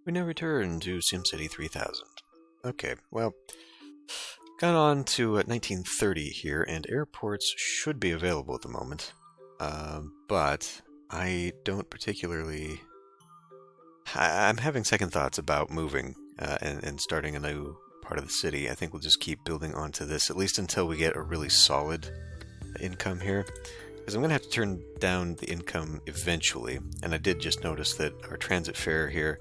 We now return to SimCity 3000. Okay, well, got on to 1930 here, and airports should be available at the moment. But I don't particularly... I'm having second thoughts about moving and starting a new part of the city. I think we'll just keep building onto this, at least until we get a really solid income here. Because I'm going to have to turn down the income eventually, and I did just notice that our transit fare here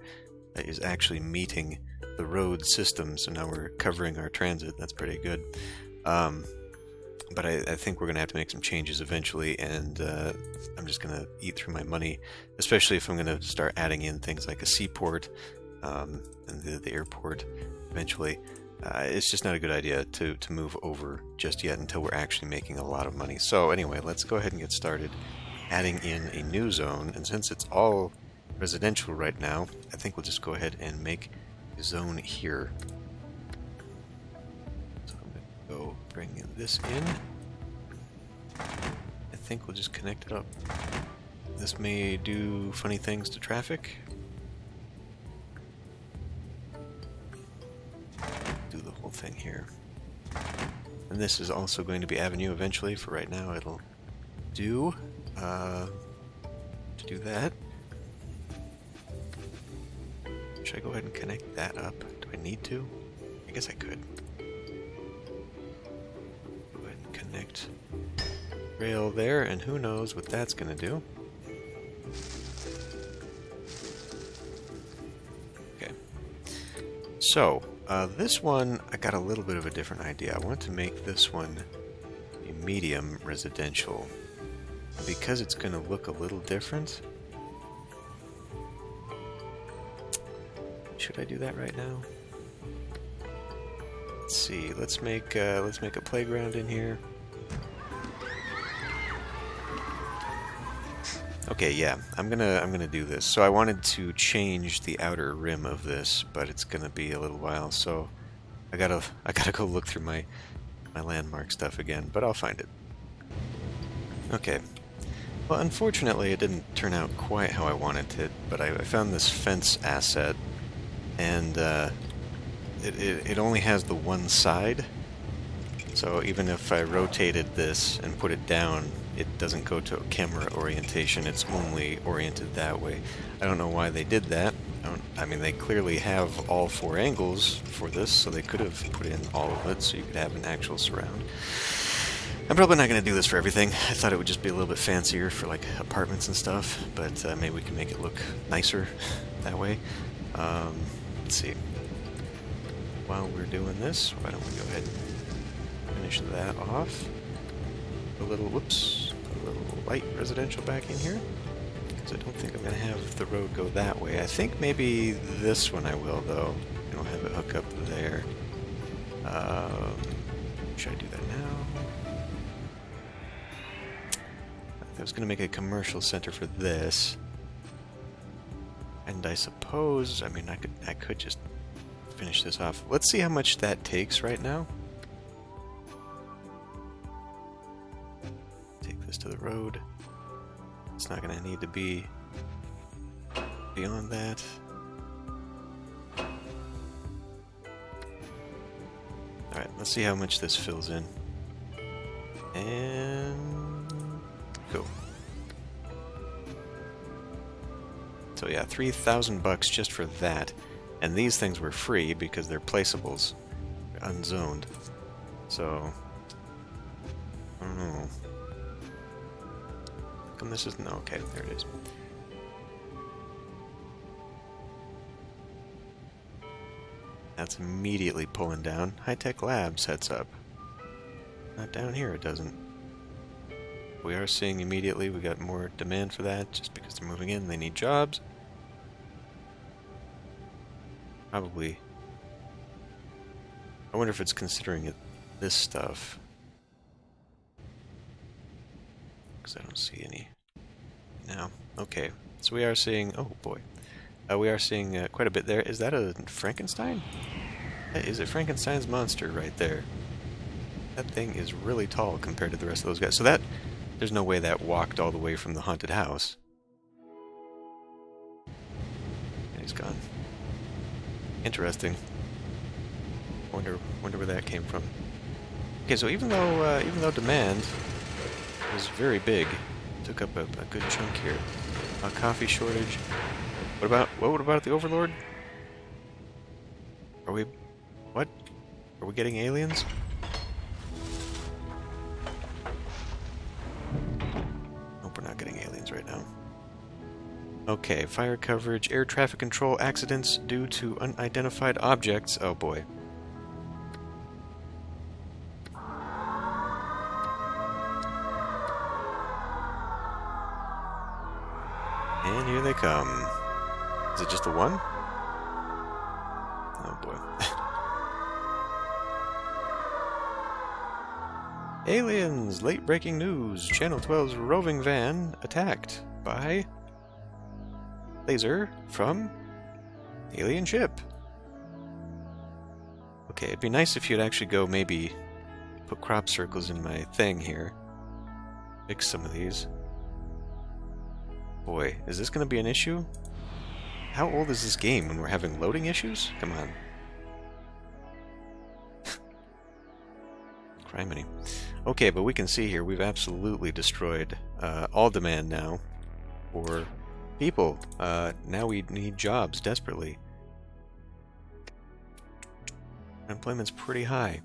is actually meeting the road system, so now we're covering our transit. That's pretty good. But I think we're going to have to make some changes eventually, and I'm just going to eat through my money, especially if I'm going to start adding in things like a seaport and the airport eventually. It's just not a good idea to move over just yet until we're actually making a lot of money. So anyway, let's go ahead and get started adding in a new zone, and since it's all residential right now, I think we'll just go ahead and make a zone here. So I'm going to go bring this in. I think we'll just connect it up. This may do funny things to traffic. Do the whole thing here. And this is also going to be Avenue eventually. For right now, it'll do to do that. Should I go ahead and connect that up? Do I need to? I guess I could. Go ahead and connect rail there, and who knows what that's going to do. Okay. So, this one, I got a little bit of a different idea. I want to make this one a medium residential. Because it's going to look a little different. Should I do that right now? Let's see. Let's make a playground in here. Okay, yeah, I'm gonna do this. So I wanted to change the outer rim of this, but it's gonna be a little while. So I gotta go look through my landmark stuff again, but I'll find it. Okay. Well, unfortunately, it didn't turn out quite how I wanted it, but I found this fence asset. And it only has the one side, so even if I rotated this and put it down, it doesn't go to camera orientation. It's only oriented that way. I don't know why they did that. I mean, they clearly have all four angles for this, so they could have put in all of it so you could have an actual surround. I'm probably not going to do this for everything. I thought it would just be a little bit fancier for like apartments and stuff, but maybe we can make it look nicer that way. Let's see. While we're doing this, why don't we go ahead and finish that off? A little light residential back in here. Because I don't think I'm going to have the road go that way. I think maybe this one I will, though. I don't have it hook up there. Should I do that now? I was going to make a commercial center for this. And I suppose, I mean, I could just finish this off. Let's see how much that takes right now. Take this to the road. It's not going to need to be beyond that. Alright, let's see how much this fills in. And go. So yeah, $3,000 just for that. And these things were free because they're placeables. They're unzoned. So, I don't know. How come this isn't... Okay, there it is. That's immediately pulling down. High-Tech Labs heads up. Not down here, it doesn't. We are seeing immediately we got more demand for that just because they're moving in, they need jobs. Probably. I wonder if it's considering it this stuff. Because I don't see any now. Okay, so we are seeing... Oh boy. We are seeing quite a bit there. Is that a Frankenstein? That is a Frankenstein's monster right there. That thing is really tall compared to the rest of those guys. So that... There's no way that walked all the way from the haunted house. And he's gone. Interesting. Wonder where that came from. Okay, so even though demand was very big, took up a good chunk here. Coffee shortage. What about the Overlord? Are we... what? Are we getting aliens? Nope, we're not getting aliens right now. Okay, fire coverage, air traffic control, accidents due to unidentified objects. Oh boy. And here they come. Is it just the one? Oh boy. Aliens! Late breaking news. Channel 12's roving van attacked by laser from alien ship. Okay, it'd be nice if you'd actually go maybe put crop circles in my thing here. Fix some of these. Boy, is this going to be an issue? How old is this game when we're having loading issues? Come on. Criminy. Okay, but we can see here we've absolutely destroyed all demand now for people. Now we need jobs desperately. Unemployment's pretty high.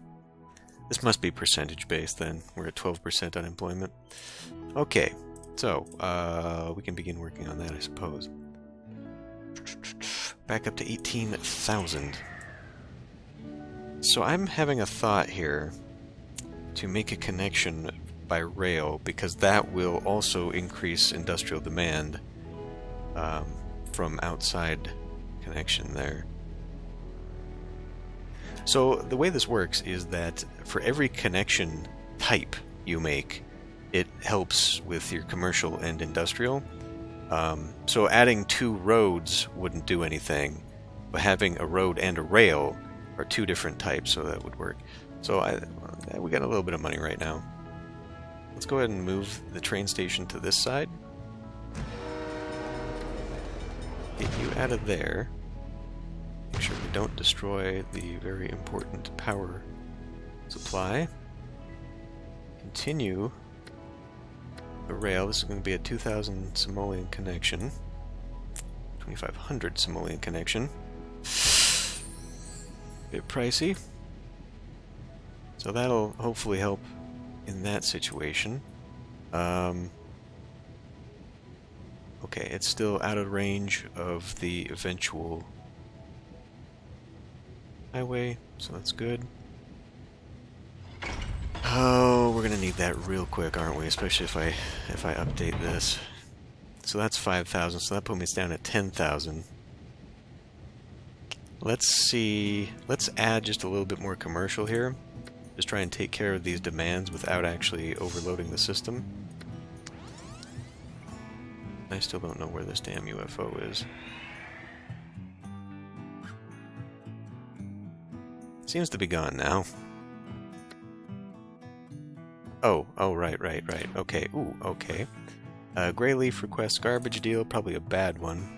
This must be percentage based then. We're at 12% unemployment. Okay, so we can begin working on that, I suppose. Back up to 18,000. So I'm having a thought here to make a connection by rail, because that will also increase industrial demand from outside connection there. So the way this works is that for every connection type you make, it helps with your commercial and industrial. So adding 2 roads wouldn't do anything, but having a road and a rail are 2 different types, so that would work. So we got a little bit of money right now. Let's go ahead and move the train station to this side. Get you out of there. Make sure we don't destroy the very important power supply. Continue the rail. This is going to be a 2,000 simoleon connection. 2,500 simoleon connection. Bit pricey. So that'll hopefully help in that situation. Okay, it's still out of range of the eventual highway, so that's good. Oh, we're gonna need that real quick, aren't we? Especially if I update this. So that's 5,000. So that puts me down at 10,000. Let's see. Let's add just a little bit more commercial here. Just try and take care of these demands without actually overloading the system. I still don't know where this damn UFO is. Seems to be gone now. Oh, right. Okay, ooh, okay. Greyleaf requests garbage deal, probably a bad one.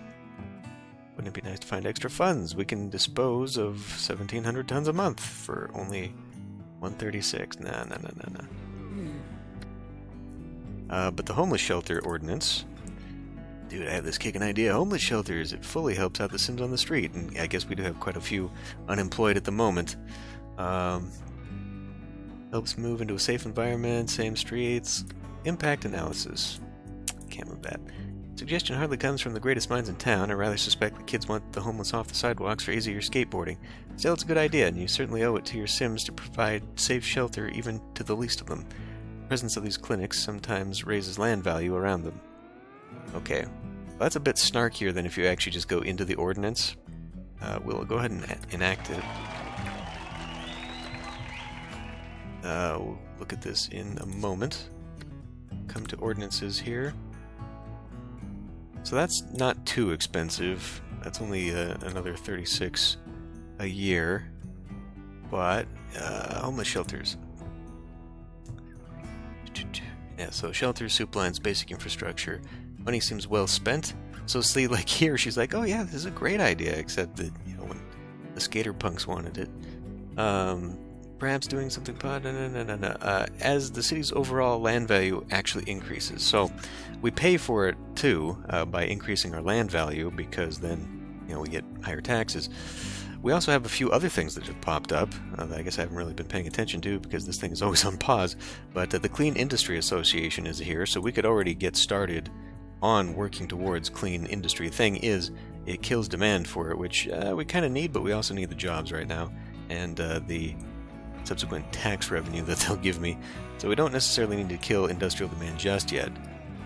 Wouldn't it be nice to find extra funds? We can dispose of 1,700 tons a month for only 136. Nah. But the homeless shelter ordinance. Dude, I have this kicking idea. Homeless shelters, it fully helps out the Sims on the street. And I guess we do have quite a few unemployed at the moment. Helps move into a safe environment, same streets. Impact analysis. Can't move that. Suggestion hardly comes from the greatest minds in town. I rather suspect the kids want the homeless off the sidewalks for easier skateboarding. Still, it's a good idea, and you certainly owe it to your Sims to provide safe shelter even to the least of them. The presence of these clinics sometimes raises land value around them. Okay, well, that's a bit snarkier than if you actually just go into the ordinance. We'll go ahead and enact it. We'll look at this in a moment. Come to ordinances here. So that's not too expensive. That's only another 36 a year. But homeless shelters. Yeah, so shelters, soup lines, basic infrastructure. Money seems well spent. So see, like here, she's like, "Oh yeah, this is a great idea." Except that, you know, when The skater punks wanted it. Perhaps doing something as the city's overall land value actually increases. So we pay for it too by increasing our land value, because then we get higher taxes. We also have a few other things that have popped up that I guess I haven't really been paying attention to because this thing is always on pause. But the Clean Industry Association is here, so we could already get started on working towards clean industry. Thing is, it kills demand for it, which we kind of need, but we also need the jobs right now and the subsequent tax revenue that they'll give me. So we don't necessarily need to kill industrial demand just yet.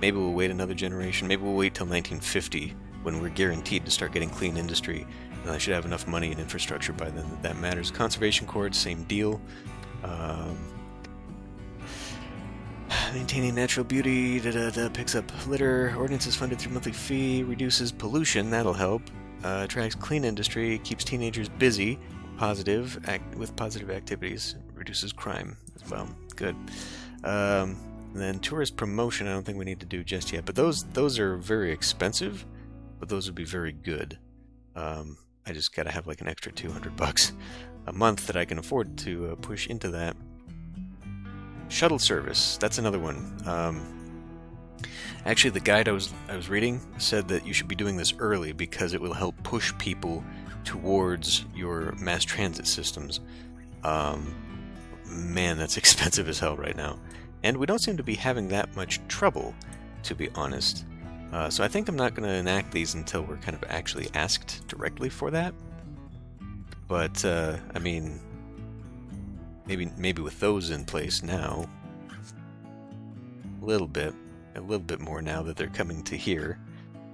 Maybe we'll wait another generation. Maybe we'll wait till 1950 when we're guaranteed to start getting clean industry. And I should have enough money and infrastructure by then that matters. Conservation Corps, same deal. Maintaining natural beauty, picks up litter. Ordinances funded through monthly fee, reduces pollution, that'll help. Attracts clean industry, keeps teenagers busy, with positive activities, reduces crime as well. Good. And then tourist promotion, I don't think we need to do just yet, but those are very expensive, but those would be very good. I just gotta have like an extra $200 a month that I can afford to push into that. Shuttle service, that's another one. Actually, the guide I was reading said that you should be doing this early because it will help push people towards your mass transit systems. Man, that's expensive as hell right now. And we don't seem to be having that much trouble, to be honest. So I think I'm not going to enact these until we're kind of actually asked directly for that. But, I mean, maybe with those in place now, a little bit more now that they're coming to here.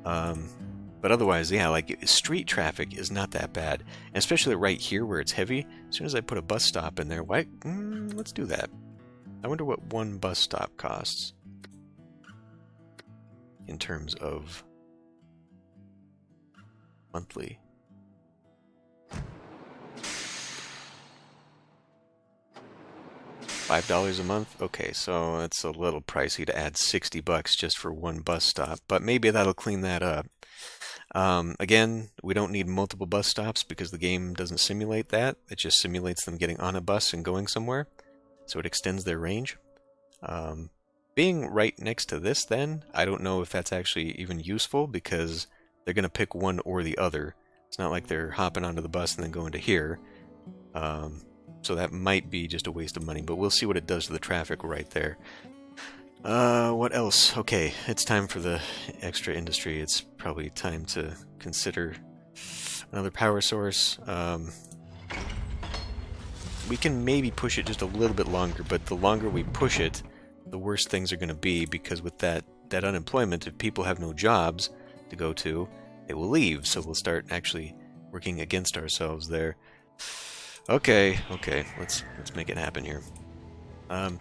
But otherwise, yeah, like street traffic is not that bad, and especially right here where it's heavy. As soon as I put a bus stop in there, let's do that. I wonder what one bus stop costs in terms of monthly. $5 a month? Okay, so it's a little pricey to add $60 just for one bus stop, but maybe that'll clean that up. Again, we don't need multiple bus stops because the game doesn't simulate that. It just simulates them getting on a bus and going somewhere, so it extends their range. Being right next to this, then, I don't know if that's actually even useful because they're going to pick one or the other. It's not like they're hopping onto the bus and then going to here. So that might be just a waste of money, but we'll see what it does to the traffic right there. What else? Okay, it's time for the extra industry. It's probably time to consider another power source. We can maybe push it just a little bit longer, but the longer we push it, the worse things are going to be, because with that unemployment, if people have no jobs to go to, they will leave. So we'll start actually working against ourselves there. Okay, let's make it happen here.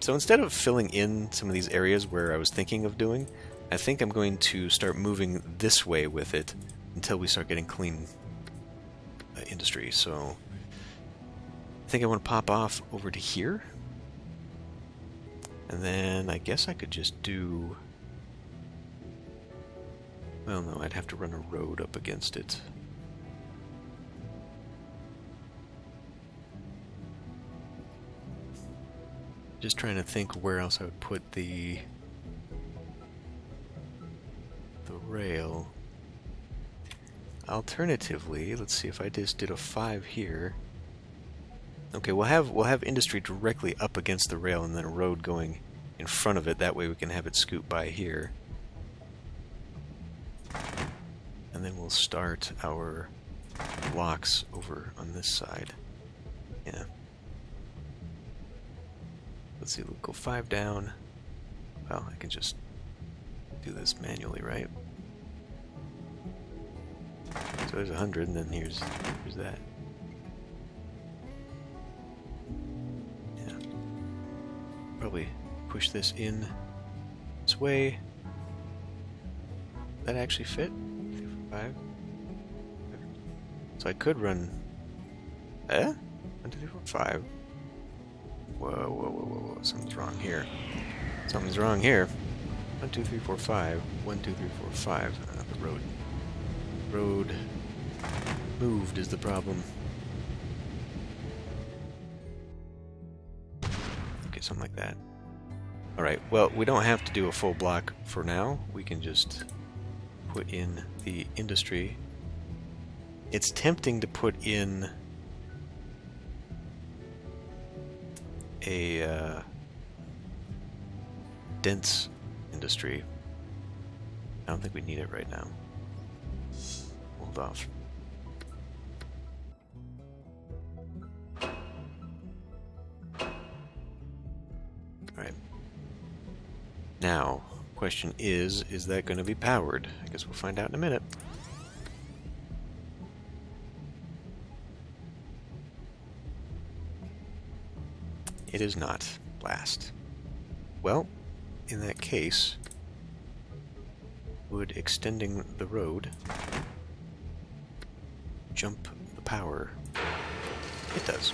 So instead of filling in some of these areas where I was thinking of doing, I think I'm going to start moving this way with it until we start getting clean industry. So I think I want to pop off over to here. And then I guess I could just do... Well, no, I'd have to run a road up against it. Just trying to think where else I would put the rail. Alternatively, let's see if I just did a 5 here. Okay, we'll have industry directly up against the rail and then a road going in front of it. That way we can have it scoot by here. And then we'll start our blocks over on this side. Yeah. Let's see, we'll go 5 down. Well, I can just do this manually, right? So there's 100, and then here's that. Yeah. Probably push this in this way. That actually fit? 3, 4, 5. So I could run... 1, 2, 3, 4, 5. Whoa. Something's wrong here. Something's wrong here. 1, 2, 3, 4, 5. 1, 2, 3, 4, 5. The road moved is the problem. something like that. Alright, well, we don't have to do a full block for now. We can just put in the industry. It's tempting to put in a dense industry. I don't think we need it right now. Hold off. Alright. Now, question is that going to be powered? I guess we'll find out in a minute. It is not. Blast. Well, in that case, would extending the road jump the power? It does.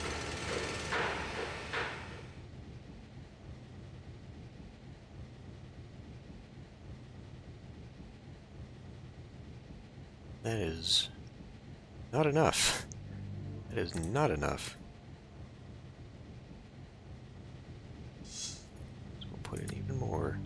That is not enough. That is not enough. So we'll put in even more.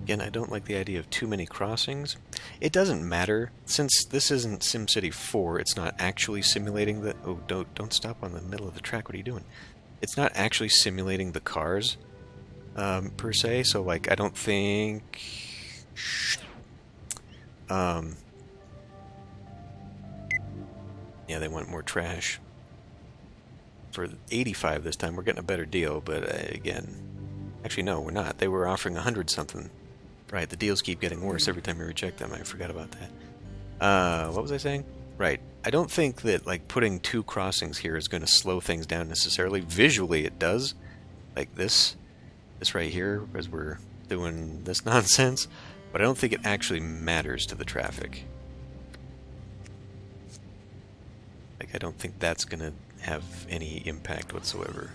Again, I don't like the idea of too many crossings. It doesn't matter, since this isn't SimCity 4, it's not actually simulating the... Oh, don't stop on the middle of the track, what are you doing? It's not actually simulating the cars, per se, so, like, I don't think... Yeah, they want more trash. For 85 this time, we're getting a better deal, but, again... Actually, no, we're not. They were offering 100-something. Right, the deals keep getting worse every time you reject them. I forgot about that. What was I saying? Right, I don't think that, like, putting 2 crossings here is going to slow things down necessarily. Visually, it does. Like this right here, as we're doing this nonsense. But I don't think it actually matters to the traffic. Like, I don't think that's going to have any impact whatsoever.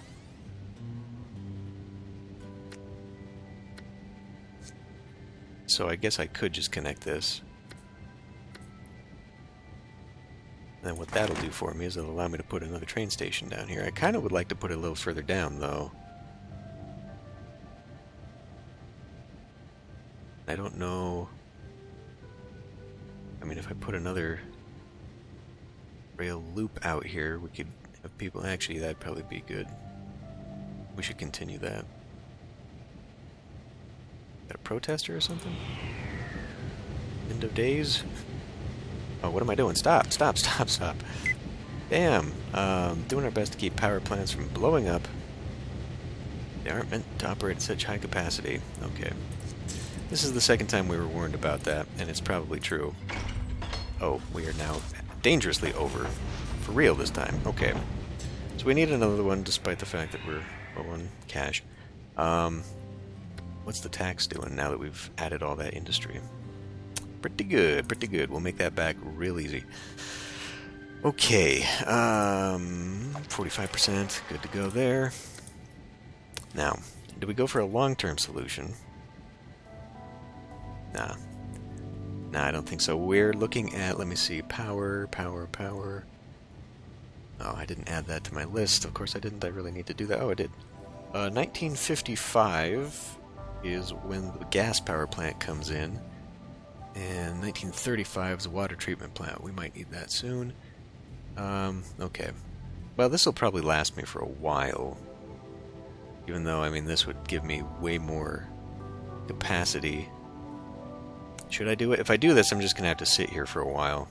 So I guess I could just connect this. And then what that'll do for me is it'll allow me to put another train station down here. I kind of would like to put it a little further down, though. I don't know... I mean, if I put another rail loop out here, we could have people... Actually, that'd probably be good. We should continue that. Got a protester or something? End of days? Oh, what am I doing? Stop, stop, stop, stop. Damn. Doing our best to keep power plants from blowing up. They aren't meant to operate at such high capacity. Okay. This is the second time we were warned about that, and it's probably true. Oh, we are now dangerously over. For real this time. Okay. So we need another one, despite the fact that we're low on cash. What's the tax doing now that we've added all that industry? Pretty good, pretty good. We'll make that back real easy. Okay, 45%, good to go there. Now, do we go for a long-term solution? Nah. Nah, I don't think so. We're looking at, let me see, power. Oh, I didn't add that to my list. Of course I didn't. I really need to do that. Oh, I did. 1955 is when the gas power plant comes in. And 1935 is a water treatment plant. We might need that soon. Okay. Well, this will probably last me for a while. Even though, I mean, this would give me way more capacity. Should I do it? If I do this, I'm just going to have to sit here for a while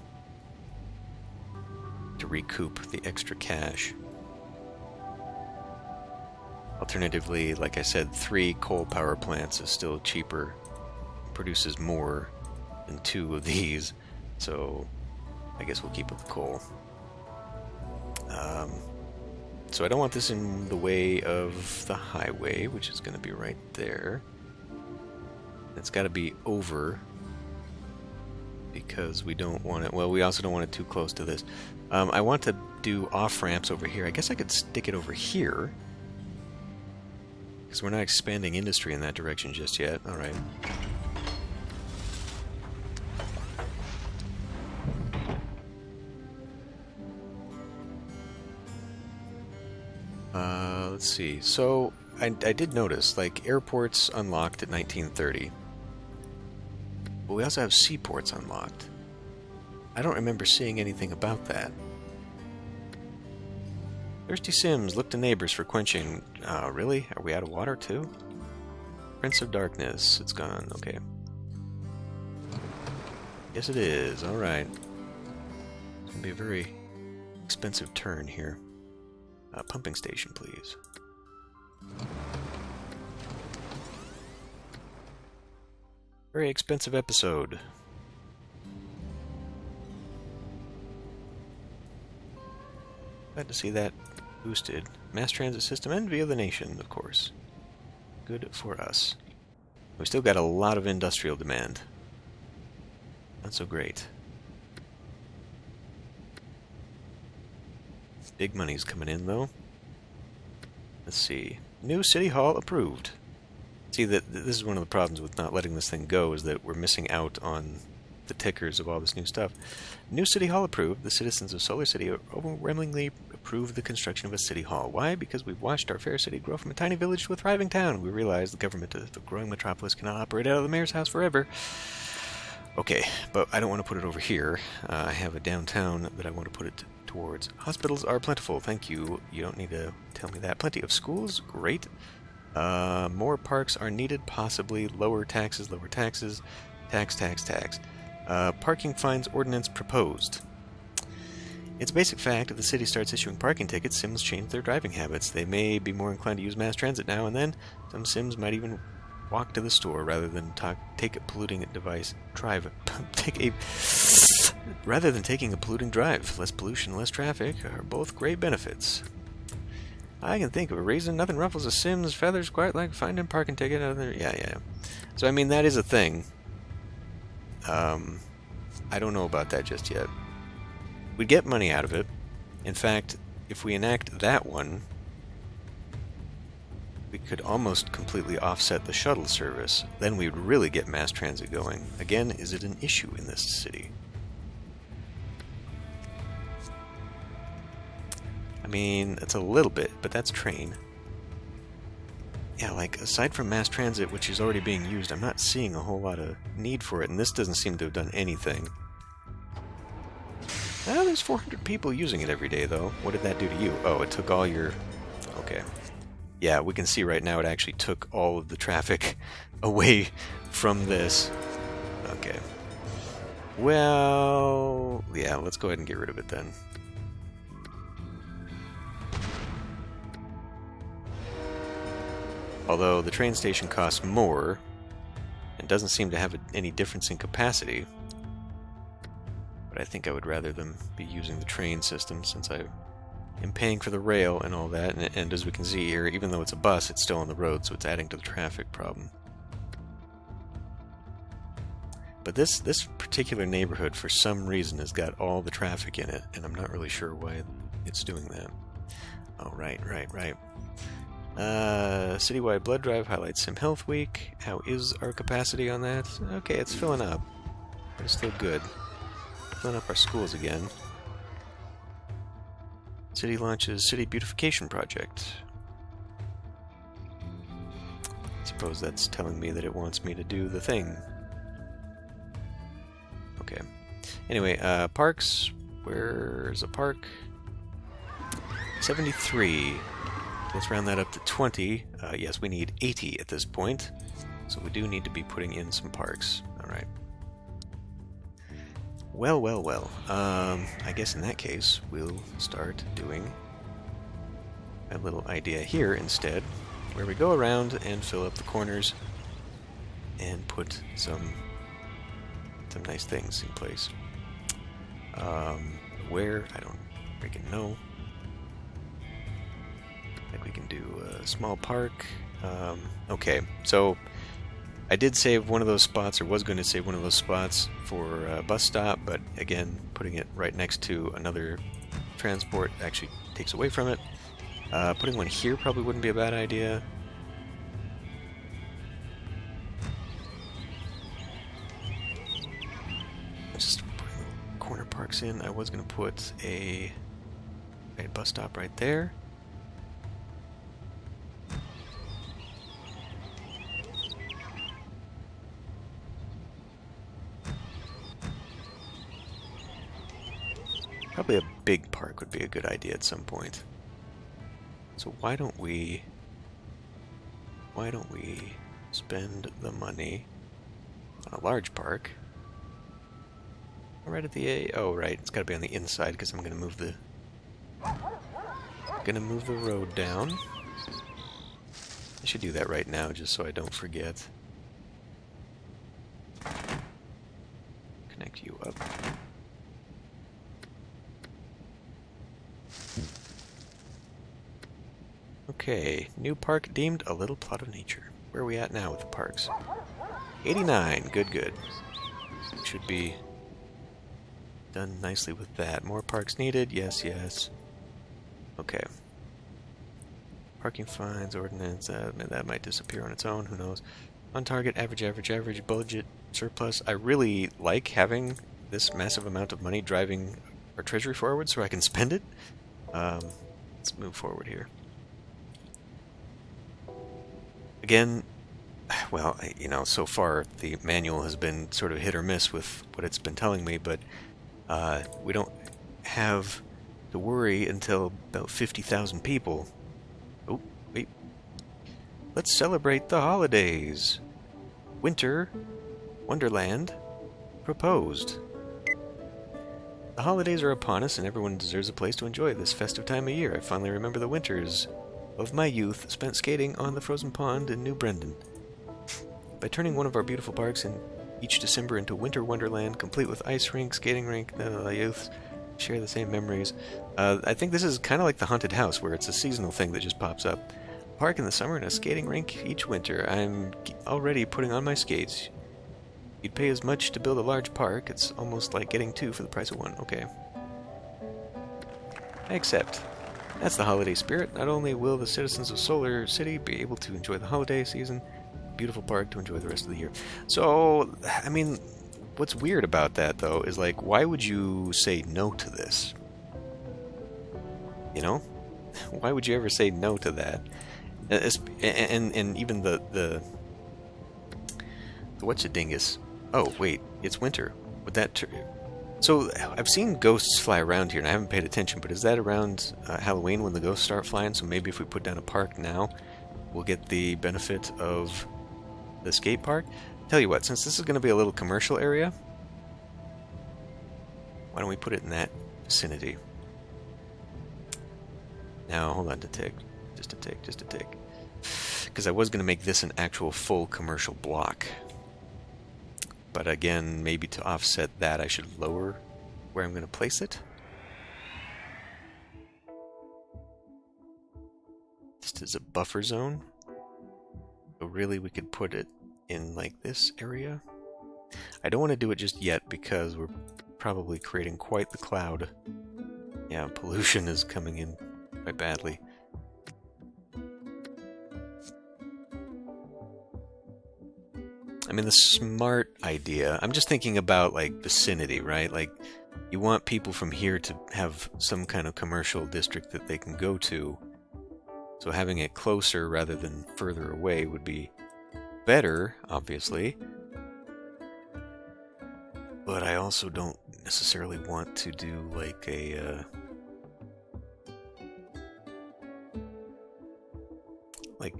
to recoup the extra cash. Alternatively, like I said, 3 coal power plants is still cheaper, produces more than 2 of these, so I guess we'll keep with the coal. So I don't want this in the way of the highway, which is going to be right there. It's got to be over, because we don't want it, well, we also don't want it too close to this. I want to do off-ramps over here. I guess I could stick it over here. Because we're not expanding industry in that direction just yet. Alright. Let's see. So, I did notice, like, airports unlocked at 1930. But we also have seaports unlocked. I don't remember seeing anything about that. Thirsty Sims, look to neighbors for quenching. Really? Are we out of water too? Prince of Darkness, it's gone. Okay. Yes, it is. Alright. It's going to be a very expensive turn here. Pumping station, please. Very expensive episode. Glad to see that boosted. Mass transit system, envy of the nation, of course. Good for us. We still got a lot of industrial demand. Not so great. Big money's coming in, though. Let's see. New City Hall approved. See, this is one of the problems with not letting this thing go, is that we're missing out on the tickers of all this new stuff. New City Hall approved. The citizens of Solar City overwhelmingly approved the construction of a city hall. Why? Because we've watched our fair city grow from a tiny village to a thriving town. We realize the government of the growing metropolis cannot operate out of the mayor's house forever. Okay, but I don't want to put it over here. I have a downtown that I want to put it towards. Hospitals are plentiful. Thank you. You don't need to tell me that. Plenty of schools. Great. More parks are needed. Possibly. Lower taxes. Lower taxes. Tax, tax, tax. Parking fines ordinance proposed. It's a basic fact if the city starts issuing parking tickets, Sims change their driving habits. They may be more inclined to use mass transit now and then. Some Sims might even walk to the store rather than take a polluting device. Rather than taking a polluting drive. Less pollution, less traffic are both great benefits. I can think of a reason. Nothing ruffles a Sim's feathers quite like finding a parking ticket. Yeah. So I mean that is a thing. I don't know about that just yet. We'd get money out of it. In fact, if we enact that one, we could almost completely offset the shuttle service. Then we'd really get mass transit going. Again, is it an issue in this city? I mean, it's a little bit, but that's train. Yeah, like, aside from mass transit, which is already being used, I'm not seeing a whole lot of need for it, and this doesn't seem to have done anything. Oh, there's 400 people using it every day, though. What did that do to you? Oh, it took all your... Okay. Yeah, we can see right now it actually took all of the traffic away from this. Okay. Well... yeah, let's go ahead and get rid of it then. Although the train station costs more and doesn't seem to have any difference in capacity. But I think I would rather them be using the train system since I am paying for the rail and all that. And as we can see here, even though it's a bus, it's still on the road, so it's adding to the traffic problem. But this particular neighborhood, for some reason, has got all the traffic in it, and I'm not really sure why it's doing that. Oh, right. Citywide blood drive highlights Sim Health Week. How is our capacity on that? Okay, it's filling up. But it's still good. Filling up our schools again. City launches City Beautification Project. I suppose that's telling me that it wants me to do the thing. Okay. Anyway, parks. Where's a park? 73. Let's round that up to 20. Yes, we need 80 at this point. So we do need to be putting in some parks. Alright. Well. I guess in that case, we'll start doing a little idea here instead, where we go around and fill up the corners and put some nice things in place. Where? I don't freaking know. I think we can do a small park. Okay, so I did save one of those spots, or was going to save one of those spots for a bus stop, but again, putting it right next to another transport actually takes away from it. Putting one here probably wouldn't be a bad idea. parks in. I was going to put a bus stop right there. Probably a big park would be a good idea at some point. So why don't we spend the money on a large park? Right at the A. Oh, right. It's got to be on the inside because I'm going to move the road down. I should do that right now just so I don't forget. Connect you up. Okay, new park deemed a little plot of nature. Where are we at now with the parks? 89. Good, good. Should be done nicely with that. More parks needed. Yes, yes. Okay. Parking fines, ordinance. That might disappear on its own. Who knows? On target, average, average, average, budget, surplus. I really like having this massive amount of money driving our treasury forward so I can spend it. Let's move forward here. Again, well, you know, so far the manual has been sort of hit or miss with what it's been telling me, but we don't have to worry until about 50,000 people. Oh, wait. Let's celebrate the holidays. Winter Wonderland proposed. The holidays are upon us, and everyone deserves a place to enjoy this festive time of year. I finally remember the winters of my youth spent skating on the frozen pond in New Brendan. By turning one of our beautiful parks in each December into Winter Wonderland, complete with ice rink, skating rink, the youth share the same memories. I think this is kind of like the haunted house, where it's a seasonal thing that just pops up. A park in the summer and a skating rink each winter. I'm already putting on my skates. You'd pay as much to build a large park. It's almost like getting two for the price of one. Okay. I accept. That's the holiday spirit. Not only will the citizens of Solar City be able to enjoy the holiday season, beautiful park to enjoy the rest of the year. So, I mean, what's weird about that, though, is like, why would you say no to this? You know? Why would you ever say no to that? And even the whatcha-dingus. Oh, wait, it's winter. Would that... So, I've seen ghosts fly around here, and I haven't paid attention, but is that around Halloween when the ghosts start flying? So maybe if we put down a park now, we'll get the benefit of the skate park? Tell you what, since this is going to be a little commercial area, why don't we put it in that vicinity? Now, hold on to tick. Just a tick, just a tick. Because I was going to make this an actual full commercial block. But again, maybe to offset that, I should lower where I'm going to place it. Just as a buffer zone. So really, we could put it in like this area. I don't want to do it just yet because we're probably creating quite the cloud. Yeah, pollution is coming in quite badly. I mean, the smart idea, I'm just thinking about, like, vicinity, right? Like, you want people from here to have some kind of commercial district that they can go to. So having it closer rather than further away would be better, obviously. But I also don't necessarily want to do, like, a... like,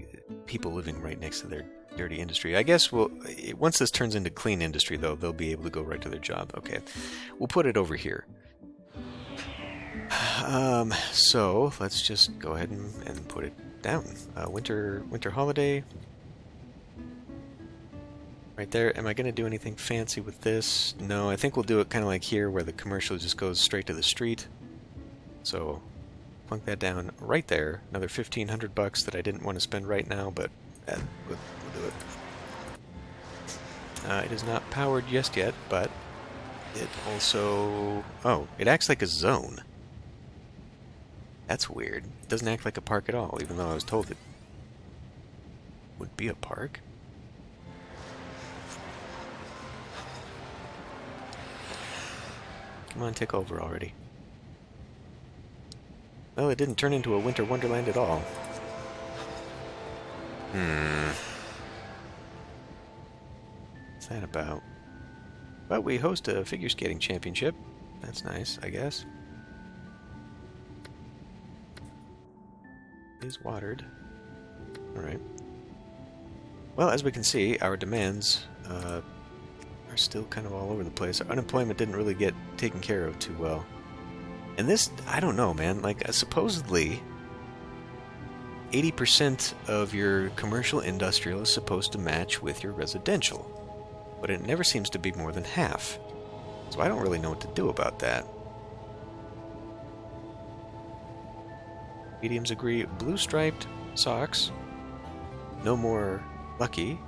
people living right next to their dirty industry. I guess once this turns into clean industry, though, they'll be able to go right to their job. Okay, we'll put it over here. So let's just go ahead and put it down. Winter holiday. Right there. Am I going to do anything fancy with this? No, I think we'll do it kind of like here, where the commercial just goes straight to the street. So plunk that down right there. Another $1,500 that I didn't want to spend right now, but we'll do it. It is not powered just yet, but it also... Oh, it acts like a zone. That's weird. It doesn't act like a park at all, even though I was told it would be a park. Come on, take over already. Well, it didn't turn into a winter wonderland at all. What's that about? Well, we host a figure skating championship. That's nice, I guess. It is watered. Alright. Well, as we can see, our demands are still kind of all over the place. Our unemployment didn't really get taken care of too well. And this, I don't know, man. Like, supposedly, 80% of your commercial industrial is supposed to match with your residential. But it never seems to be more than half. So I don't really know what to do about that. Mediums agree. Blue striped socks. No more lucky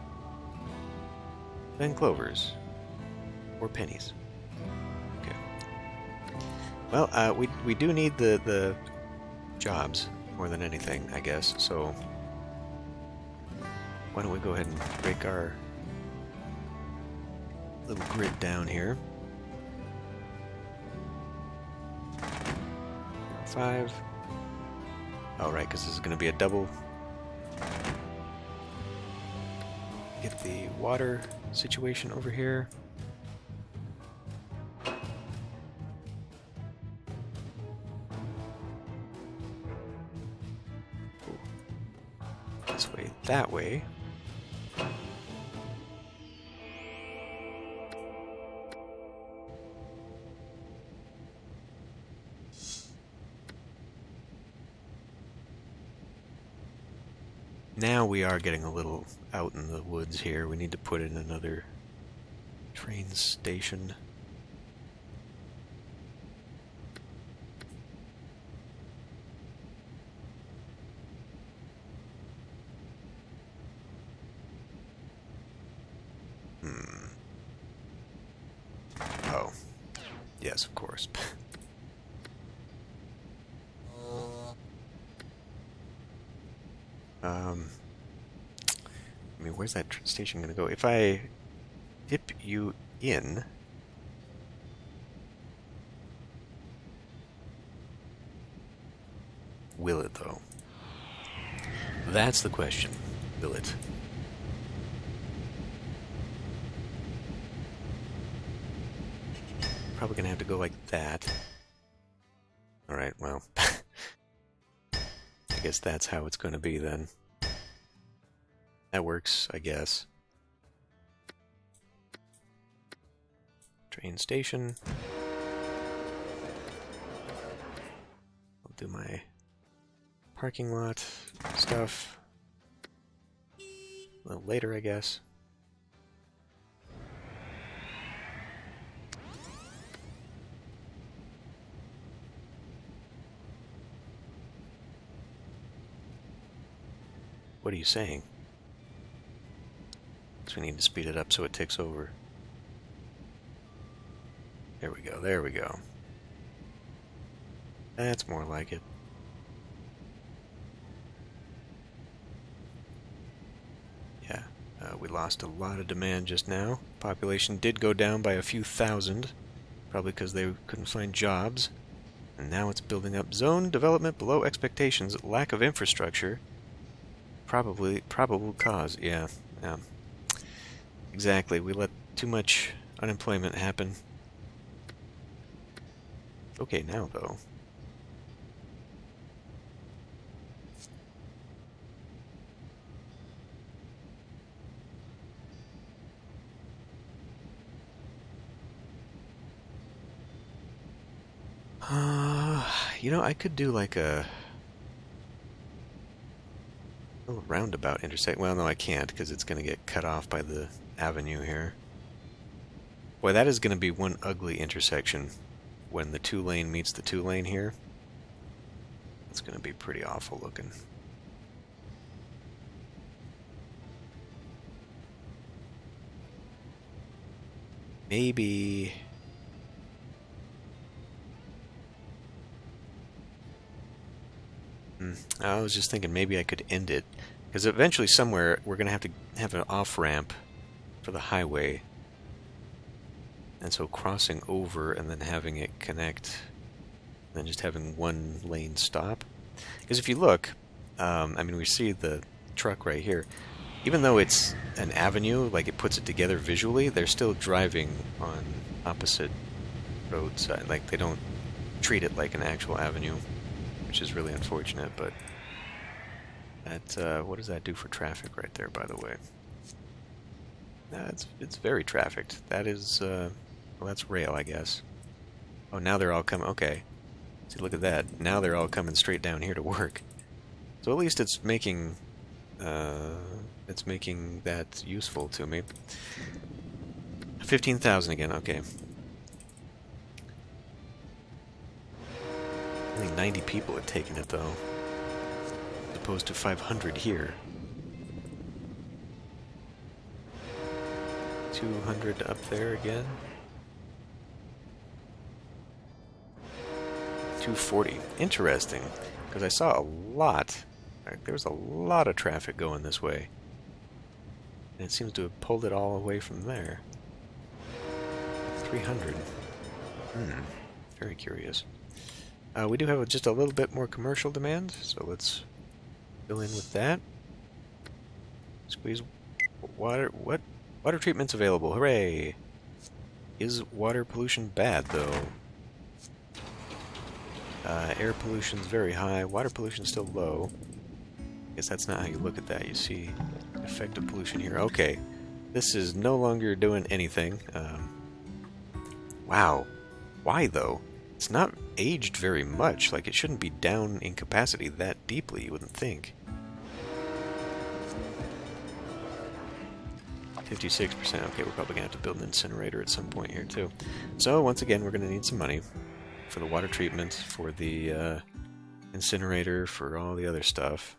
than clovers. Or pennies. Okay. Well, we do need the jobs more than anything, I guess. So why don't we go ahead and break our little grid down here. 5. Oh, right, because this is going to be a double. Get the water situation over here. This way, that way. Now we are getting a little out in the woods here. We need to put in another train station. Oh. Yes, of course. I mean, where's that station going to go? If I dip you in... Will it, though? That's the question. Will it? Probably going to have to go like that. Alright, well... I guess that's how it's going to be, then. That works, I guess. Train station. I'll do my parking lot stuff a little later, I guess. What are you saying? So we need to speed it up so it takes over. There we go, there we go. That's more like it. Yeah, we lost a lot of demand just now. Population did go down by a few thousand, probably because they couldn't find jobs. And now it's building up. Zone development below expectations, lack of infrastructure. Probable cause, yeah. Exactly, we let too much unemployment happen. Okay, now though. You know, I could do like a little roundabout intersect. Well, no, I can't because it's going to get cut off by the avenue here. Boy, that is going to be one ugly intersection when the 2-lane meets the 2-lane here. It's going to be pretty awful looking. Maybe... I was just thinking maybe I could end it, because eventually somewhere we're going to have an off-ramp for the highway. And so crossing over and then having it connect, then just having one lane stop. Because if you look, I mean, we see the truck right here. Even though it's an avenue, like it puts it together visually, they're still driving on opposite roads. Like they don't treat it like an actual avenue, which is really unfortunate. But that, what does that do for traffic right there, by the way? It's very trafficked. That is, well, that's rail, I guess. Oh, now they're all coming. Okay, see, look at that. Now they're all coming straight down here to work. So at least it's making that useful to me. 15,000 again. Okay. Only 90 people had taken it though, as opposed to 500 here. 200 up there again. 240. Interesting, because I saw a lot. There was a lot of traffic going this way, and it seems to have pulled it all away from there. 300. Very curious. We do have just a little bit more commercial demand, so let's fill in with that. Squeeze water. What? Water treatment's available. Hooray! Is water pollution bad, though? Air pollution's very high. Water pollution's still low. Guess that's not how you look at that. You see effective pollution here. Okay. This is no longer doing anything. Wow. Why, though? It's not aged very much. Like, it shouldn't be down in capacity that deeply, you wouldn't think. 56%. Okay, we're probably going to have to build an incinerator at some point here, too. So, once again, we're going to need some money for the water treatment, for the incinerator, for all the other stuff.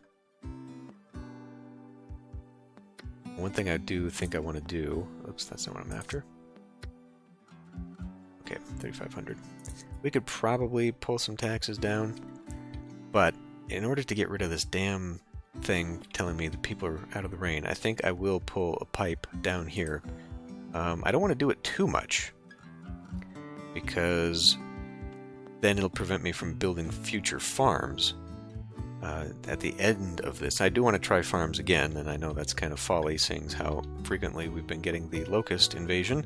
One thing I do think I want to do... Oops, that's not what I'm after. Okay, 3,500. We could probably pull some taxes down, but in order to get rid of this damn thing telling me that people are out of the rain, I think I will pull a pipe down here. I don't want to do it too much, because then it'll prevent me from building future farms. At the end of this, I do want to try farms again, and I know that's kind of folly, seeing how frequently we've been getting the Locust invasion.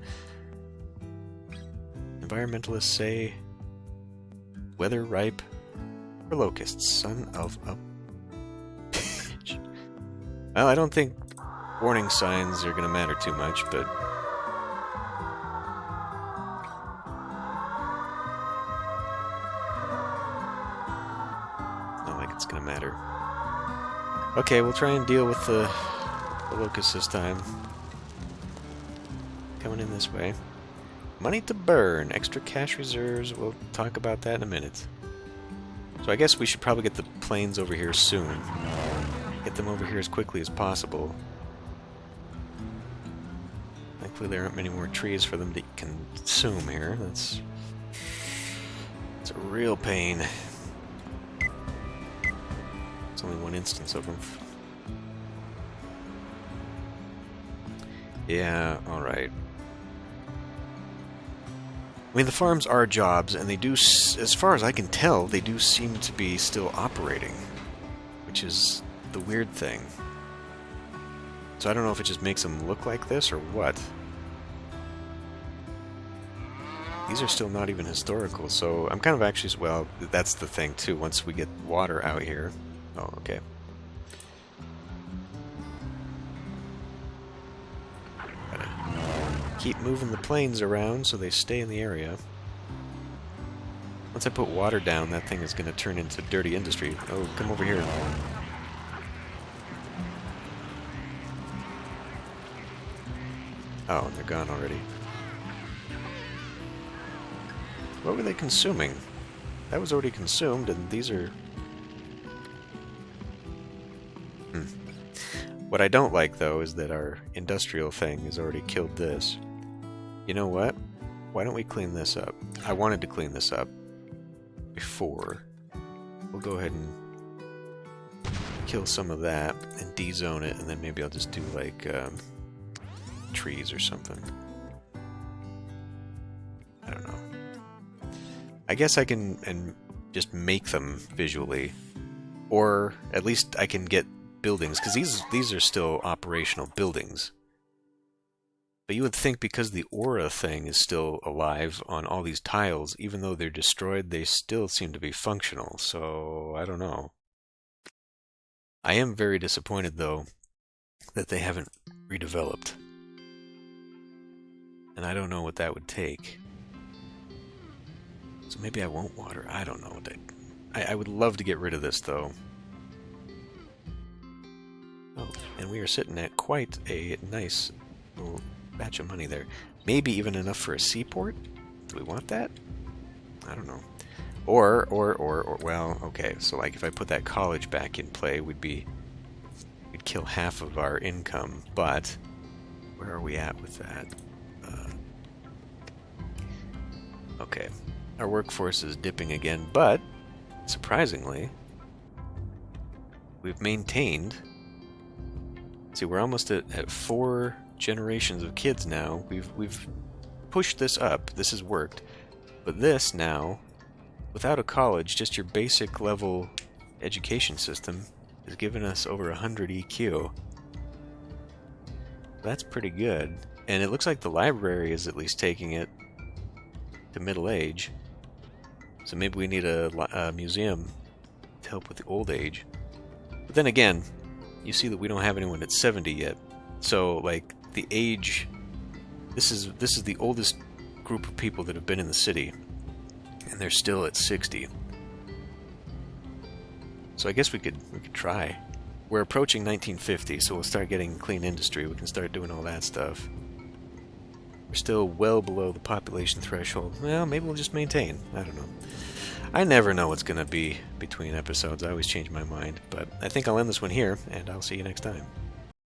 Environmentalists say weather ripe for locusts, son of a bitch. Well, I don't think warning signs are going to matter too much, but not like it's going to matter. Okay, we'll try and deal with the locusts this time. Coming in this way. Money to burn, extra cash reserves, we'll talk about that in a minute. So I guess we should probably get the planes over here soon. Get them over here as quickly as possible. Thankfully there aren't many more trees for them to consume here. It's a real pain. It's only one instance of them. Yeah, alright. I mean, the farms are jobs, and they do, as far as I can tell, they do seem to be still operating, which is the weird thing. So I don't know if it just makes them look like this or what. These are still not even historical, so I'm kind of actually, well, that's the thing too, once we get water out here. Oh, okay. Keep moving the planes around so they stay in the area. Once I put water down, that thing is going to turn into dirty industry. Oh, come over here. Oh, and they're gone already. What were they consuming? That was already consumed, and these are... What I don't like, though, is that our industrial thing has already killed this. You know what? Why don't we clean this up? I wanted to clean this up before. We'll go ahead and kill some of that and de-zone it, and then maybe I'll just do, like, trees or something. I guess I can and just make them visually, or at least I can get buildings, because these are still operational buildings. But you would think because the aura thing is still alive on all these tiles, even though they're destroyed, they still seem to be functional. So I don't know. I am very disappointed though that they haven't redeveloped. And I don't know what that would take. So maybe I won't water. I don't know. I would love to get rid of this, though. Oh, and we are sitting at quite a nice little batch of money there. Maybe even enough for a seaport? Do we want that? I don't know. Or well, okay, so like if I put that college back in play, we'd kill half of our income, but where are we at with that? Okay. Our workforce is dipping again, but surprisingly, we've maintained. See, we're almost at 4 generations of kids now. We've pushed this up. This has worked, but this now, without a college, just your basic level education system has given us over 100 EQ. That's pretty good, and it looks like the library is at least taking it to middle age. So maybe we need a museum to help with the old age. But then again, you see that we don't have anyone at 70 yet. So like the age, this is the oldest group of people that have been in the city, and they're still at 60. So I guess we could try. We're approaching 1950, so we'll start getting clean industry. We can start doing all that stuff. We're still well below the population threshold. Well, maybe we'll just maintain. I don't know. I never know what's going to be between episodes. I always change my mind. But I think I'll end this one here, and I'll see you next time.